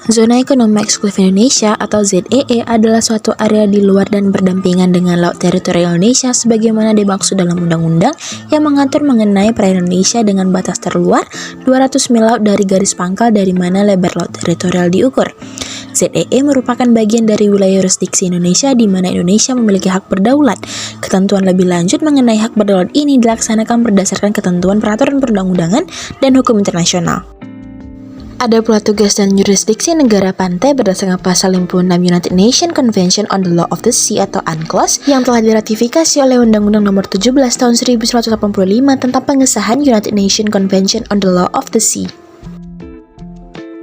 Zona Ekonomi Eksklusif Indonesia atau ZEE adalah suatu area di luar dan berdampingan dengan laut teritorial Indonesia sebagaimana dimaksud dalam undang-undang yang mengatur mengenai perairan Indonesia dengan batas terluar 200 mil laut dari garis pangkal dari mana lebar laut teritorial diukur. ZEE merupakan bagian dari wilayah yurisdiksi Indonesia di mana Indonesia memiliki hak berdaulat. Ketentuan lebih lanjut mengenai hak berdaulat ini dilaksanakan berdasarkan ketentuan peraturan perundang-undangan dan hukum internasional. Ada pula tugas dan jurisdiksi negara pantai berdasarkan pasal 56 United Nations Convention on the Law of the Sea atau UNCLOS yang telah diratifikasi oleh Undang-Undang Nomor 17 Tahun 1985 tentang pengesahan United Nations Convention on the Law of the Sea.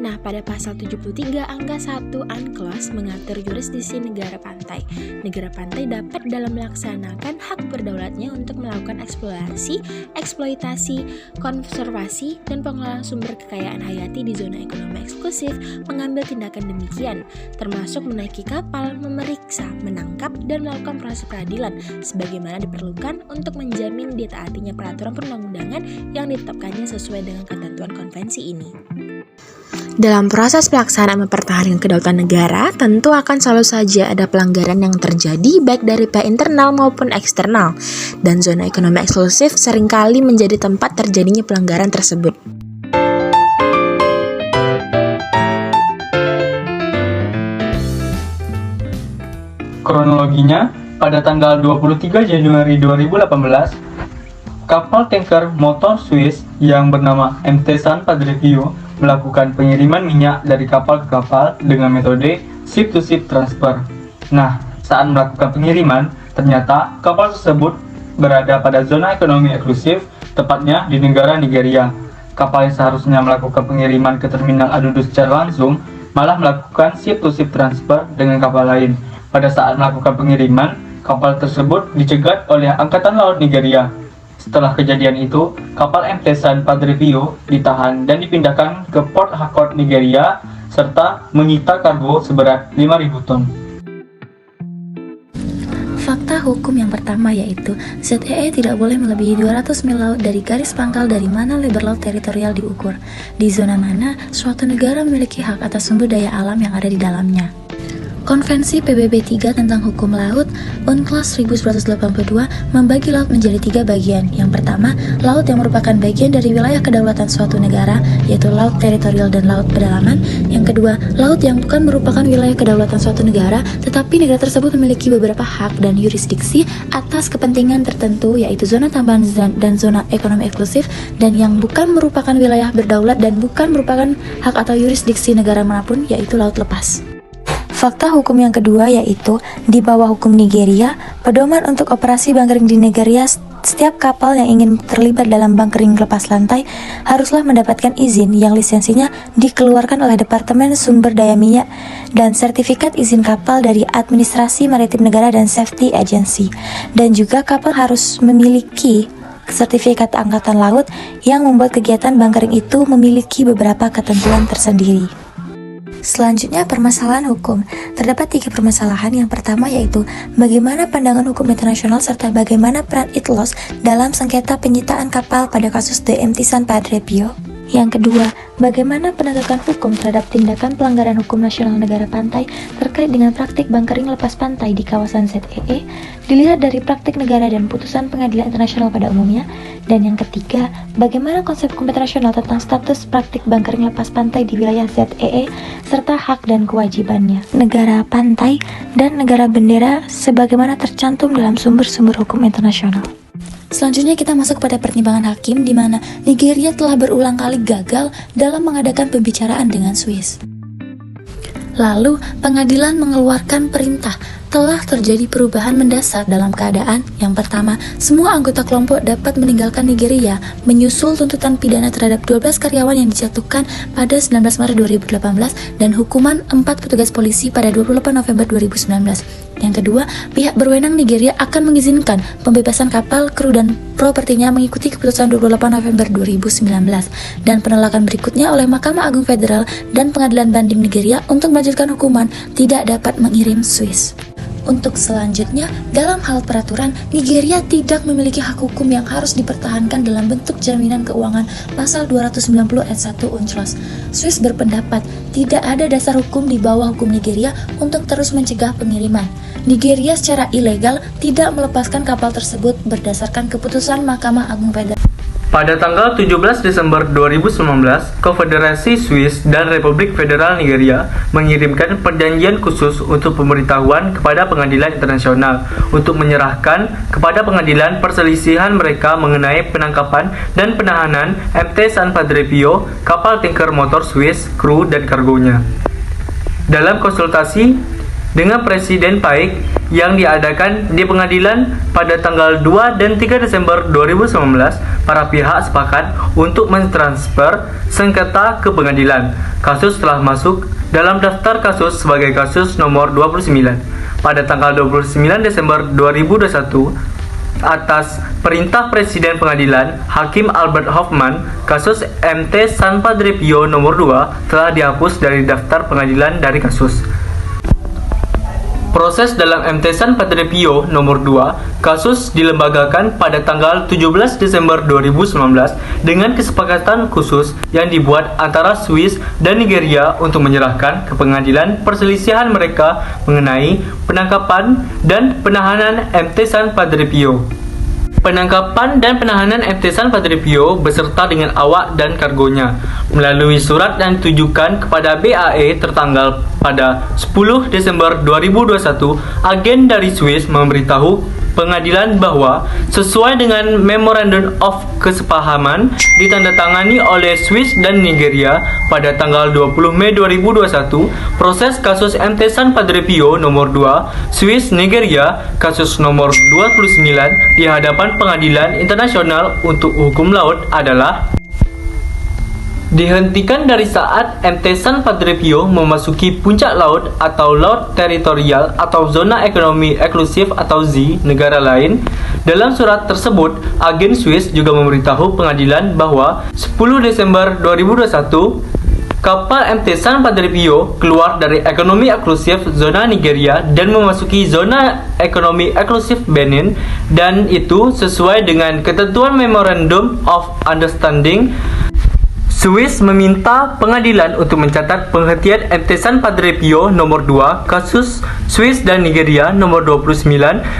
Nah, pada pasal 73 angka 1 UNCLOS mengatur yurisdiksi negara pantai. Negara pantai dapat dalam melaksanakan hak berdaulatnya untuk melakukan eksplorasi, eksploitasi, konservasi, dan pengelolaan sumber kekayaan hayati di zona ekonomi eksklusif mengambil tindakan demikian, termasuk menaiki kapal, memeriksa, menangkap, dan melakukan proses peradilan sebagaimana diperlukan untuk menjamin ditaatinya peraturan perundang-undangan yang ditetapkannya sesuai dengan ketentuan konvensi ini. Dalam proses pelaksanaan mempertahankan kedaulatan negara, tentu akan selalu saja ada pelanggaran yang terjadi baik dari pihak internal maupun eksternal, dan zona ekonomi eksklusif seringkali menjadi tempat terjadinya pelanggaran tersebut. Kronologinya, pada tanggal 23 Januari 2018, kapal tanker motor Swiss yang bernama MT San Padre Pio melakukan pengiriman minyak dari kapal ke kapal dengan metode ship-to-ship transfer. Nah, saat melakukan pengiriman, ternyata kapal tersebut berada pada zona ekonomi eksklusif, tepatnya di negara Nigeria. Kapal yang seharusnya melakukan pengiriman ke terminal Adudu secara langsung, malah melakukan ship-to-ship transfer dengan kapal lain. Pada saat melakukan pengiriman, kapal tersebut dicegat oleh Angkatan Laut Nigeria. Setelah kejadian itu, kapal MT San Padre Pio ditahan dan dipindahkan ke Port Harcourt, Nigeria, serta menyita kargo seberat 5.000 ton. Fakta hukum yang pertama yaitu ZEE tidak boleh melebihi 200 mil laut dari garis pangkal dari mana lebar laut teritorial diukur, di zona mana suatu negara memiliki hak atas sumber daya alam yang ada di dalamnya. Konvensi PBB 3 tentang hukum laut UNCLOS 1982 membagi laut menjadi 3 bagian. Yang pertama, laut yang merupakan bagian dari wilayah kedaulatan suatu negara, yaitu laut teritorial dan laut pedalaman. Yang kedua, laut yang bukan merupakan wilayah kedaulatan suatu negara, tetapi negara tersebut memiliki beberapa hak dan yurisdiksi atas kepentingan tertentu, yaitu zona tambahan dan zona ekonomi eksklusif, dan yang bukan merupakan wilayah berdaulat dan bukan merupakan hak atau yurisdiksi negara manapun, yaitu laut lepas. Fakta hukum yang kedua yaitu di bawah hukum Nigeria, pedoman untuk operasi bunkering di Nigeria, setiap kapal yang ingin terlibat dalam bunkering lepas lantai haruslah mendapatkan izin yang lisensinya dikeluarkan oleh Departemen Sumber Daya Minyak dan sertifikat izin kapal dari Administrasi Maritim Negara dan Safety Agency. Dan juga kapal harus memiliki sertifikat Angkatan Laut yang membuat kegiatan bunkering itu memiliki beberapa ketentuan tersendiri. Selanjutnya, permasalahan hukum. Terdapat 3 permasalahan. Yang pertama yaitu bagaimana pandangan hukum internasional serta bagaimana peran ITLOS dalam sengketa penyitaan kapal pada kasus The MT San Padre Pio. Yang kedua, bagaimana penegakan hukum terhadap tindakan pelanggaran hukum nasional negara pantai terkait dengan praktik bunkering lepas pantai di kawasan ZEE dilihat dari praktik negara dan putusan pengadilan internasional pada umumnya. Dan yang ketiga, bagaimana konsep hukum internasional tentang status praktik bunkering lepas pantai di wilayah ZEE serta hak dan kewajibannya negara pantai dan negara bendera sebagaimana tercantum dalam sumber-sumber hukum internasional. Selanjutnya kita masuk pada pertimbangan hakim di mana Nigeria telah berulang kali gagal dalam mengadakan pembicaraan dengan Swiss. Lalu pengadilan mengeluarkan perintah. Telah terjadi perubahan mendasar dalam keadaan yang pertama, semua anggota kelompok dapat meninggalkan Nigeria menyusul tuntutan pidana terhadap 12 karyawan yang dijatuhkan pada 19 Maret 2018 dan hukuman 4 petugas polisi pada 28 November 2019. Yang kedua, pihak berwenang Nigeria akan mengizinkan pembebasan kapal, kru dan propertinya mengikuti keputusan 28 November 2019 dan penolakan berikutnya oleh Mahkamah Agung Federal dan Pengadilan Banding Nigeria untuk melanjutkan hukuman tidak dapat mengirim Swiss. Untuk selanjutnya, dalam hal peraturan, Nigeria tidak memiliki hak hukum yang harus dipertahankan dalam bentuk jaminan keuangan pasal 290 ayat 1 UNCLOS. Swiss berpendapat tidak ada dasar hukum di bawah hukum Nigeria untuk terus mencegah pengiriman. Nigeria secara ilegal tidak melepaskan kapal tersebut berdasarkan keputusan Mahkamah Agung Federal. Pada tanggal 17 Desember 2019, Konfederasi Swiss dan Republik Federal Nigeria mengirimkan perjanjian khusus untuk pemberitahuan kepada pengadilan internasional untuk menyerahkan kepada pengadilan perselisihan mereka mengenai penangkapan dan penahanan MT San Padre Pio, kapal tanker motor Swiss, kru dan kargonya. Dalam konsultasi dengan Presiden Paik yang diadakan di pengadilan pada tanggal 2 dan 3 Desember 2019, para pihak sepakat untuk mentransfer sengketa ke pengadilan. Kasus telah masuk dalam daftar kasus sebagai kasus nomor 29 pada tanggal 29 Desember 2021 atas perintah Presiden Pengadilan Hakim Albert Hoffman. Kasus MT San Padre Pio nomor 2 telah dihapus dari daftar pengadilan dari kasus. Proses dalam MT San Padre Pio nomor 2 kasus dilembagakan pada tanggal 17 Desember 2019 dengan kesepakatan khusus yang dibuat antara Swiss dan Nigeria untuk menyerahkan ke pengadilan perselisihan mereka mengenai penangkapan dan penahanan MT San Padre Pio. Penangkapan dan penahanan MT San Padre Pio beserta dengan awak dan kargonya melalui surat yang ditujukan kepada BAE tertanggal pada 10 Desember 2021, agen dari Swiss memberitahu pengadilan bahwa sesuai dengan Memorandum of Kesepahaman ditandatangani oleh Swiss dan Nigeria pada tanggal 20 Mei 2021, proses kasus MT San Padre Pio nomor 2 Swiss Nigeria kasus nomor 29 di hadapan Pengadilan Internasional untuk Hukum Laut adalah dihentikan dari saat MT San Padre Pio memasuki puncak laut atau laut teritorial atau zona ekonomi eksklusif atau Z negara lain. Dalam surat tersebut, agen Swiss juga memberitahu pengadilan bahwa 10 Desember 2021 kapal MT San Padre Pio keluar dari ekonomi eksklusif zona Nigeria dan memasuki zona ekonomi eksklusif Benin, dan itu sesuai dengan ketentuan Memorandum of Understanding. Swiss meminta pengadilan untuk mencatat penghentian MT San Padre Pio nomor 2 kasus Swiss dan Nigeria nomor 29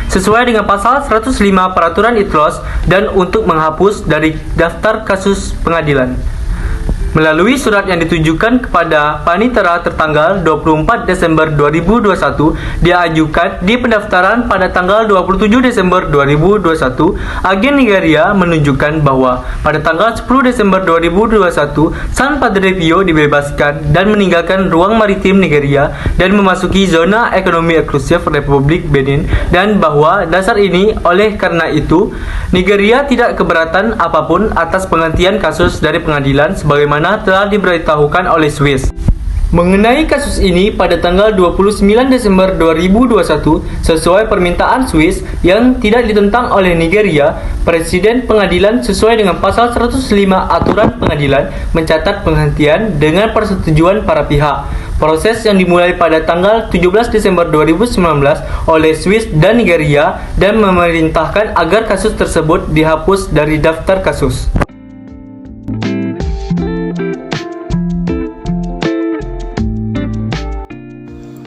sesuai dengan pasal 105 peraturan UNCLOS dan untuk menghapus dari daftar kasus pengadilan. Melalui surat yang ditujukan kepada Panitera tertanggal 24 Desember 2021 diajukan di pendaftaran pada tanggal 27 Desember 2021, agen Nigeria menunjukkan bahwa pada tanggal 10 Desember 2021 San Padre Pio dibebaskan dan meninggalkan ruang maritim Nigeria dan memasuki zona ekonomi eksklusif Republik Benin, dan bahwa dasar ini oleh karena itu Nigeria tidak keberatan apapun atas penghentian kasus dari pengadilan sebagaimana telah diberitahukan oleh Swiss. Mengenai kasus ini pada tanggal 29 Desember 2021, sesuai permintaan Swiss yang tidak ditentang oleh Nigeria, Presiden Pengadilan sesuai dengan pasal 105 aturan pengadilan mencatat penghentian dengan persetujuan para pihak. Proses yang dimulai pada tanggal 17 Desember 2019 oleh Swiss dan Nigeria dan memerintahkan agar kasus tersebut dihapus dari daftar kasus.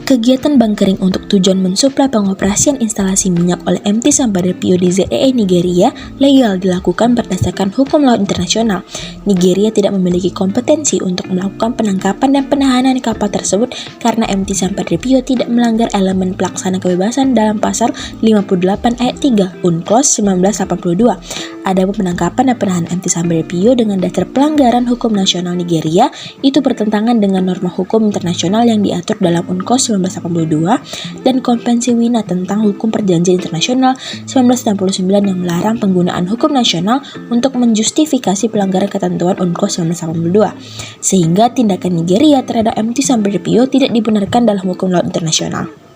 Kegiatan bunkering untuk tujuan mensuplai pengoperasian instalasi minyak oleh MT San Padre Pio di ZEE Nigeria legal dilakukan berdasarkan hukum laut internasional. Nigeria tidak memiliki kompetensi untuk melakukan penangkapan dan penahanan kapal tersebut karena MT San Padre Pio tidak melanggar elemen pelaksana kebebasan dalam pasal 58 ayat 3 UNCLOS 1982. Adapun penangkapan dan penahanan MT San Padre Pio dengan dasar pelanggaran hukum nasional Nigeria itu bertentangan dengan norma hukum internasional yang diatur dalam UNCLOS 1982 dan Konvensi Wina tentang Hukum Perjanjian Internasional 1969 yang melarang penggunaan hukum nasional untuk menjustifikasi pelanggaran ketentuan UNCLOS 1982, sehingga tindakan Nigeria terhadap MT San Padre Pio tidak dibenarkan dalam hukum laut internasional.